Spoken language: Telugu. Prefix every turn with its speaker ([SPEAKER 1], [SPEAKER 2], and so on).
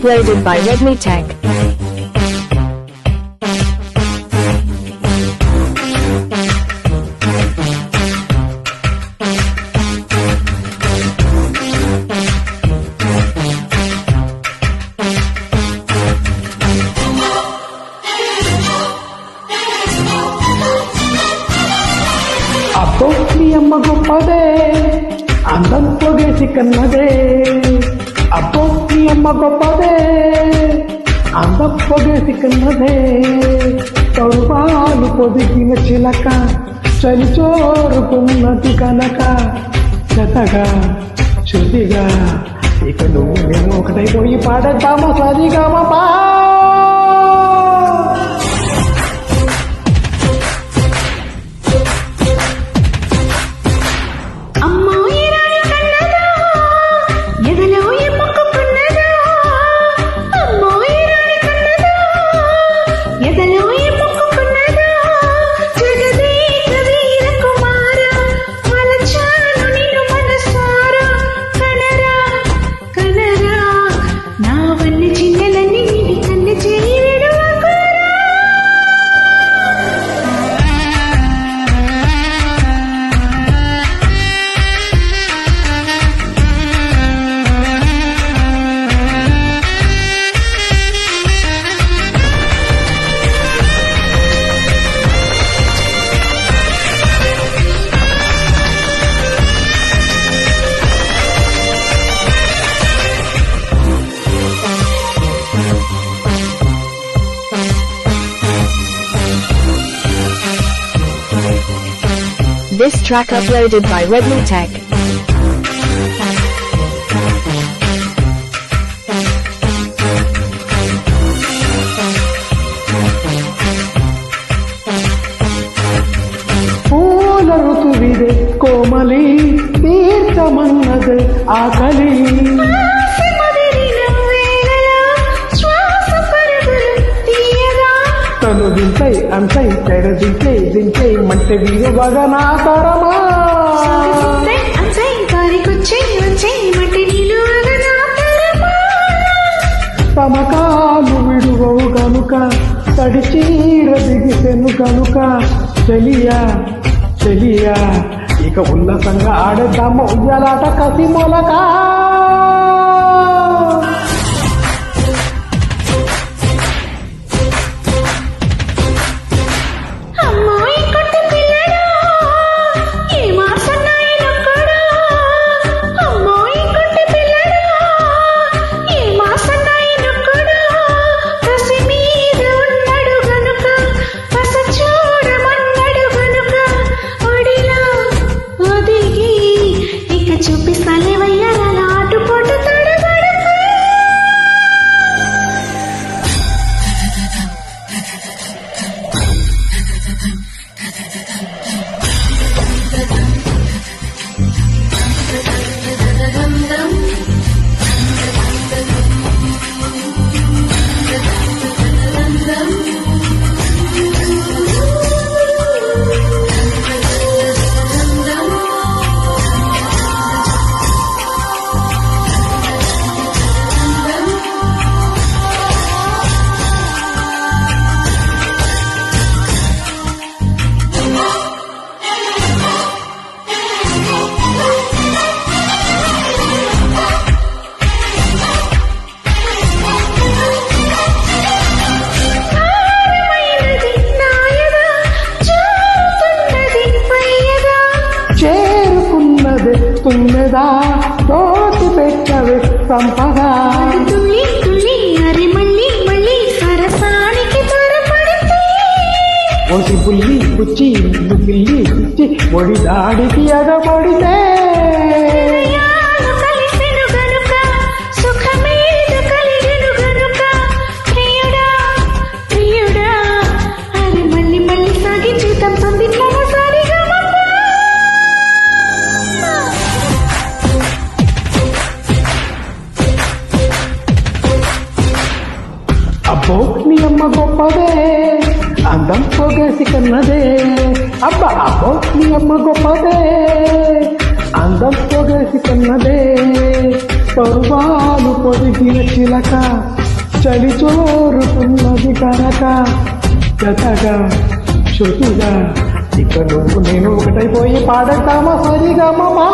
[SPEAKER 1] uploaded by Redmi Tech.
[SPEAKER 2] అబ్బో నీ అమ్మ గొప్పదే అందం పొగేసి కన్నదే అబ్బో నీ అమ్మ గొప్పదే అందం పొగేసి కన్నదే తరువాలు పొదిగిన చిలక చలి చోరుకున్నది కనుక జతగా శుద్ధిగా ఇక నువ్వు నేను ఒకటైపోయి పాడేద్దామా సరిగా బా
[SPEAKER 1] This track uploaded by Redmi Tech.
[SPEAKER 2] పూల ఋతువిదే కోమలి తీర్థమన్నదే ఆకలి తను దింపై అంతై తెర దింపై మంటే వీరువగా నా తరమా తమకాలు విడువవు గనుక తడిచీర దిగిసెను గనుక చెలియా చెలియా ఇక ఉల్లాసంగా ఆడేద్దాము ఉయ్యాలాట కసి మొలకా తుమ్మెదా తోటి పెట్టవే సంపగా ఒసి పుల్లి పుచ్చి పిల్లి పుచ్చి ఒడి దాడికి ఎగబడితే అబ్బో నీ అమ్మ గొప్పదే అందం పొగేసి కన్నదే అబ్బా అబ్బో నీ అమ్మ గొప్పదే అందం పొగేసి కన్నదే పరువాలు పొదిగిన చిలక చలి చోరుతున్నది కనుక జతగా శృతిగా ఇక నువ్వు నేను ఒకటైపోయి పాడతామా సరిగా మామా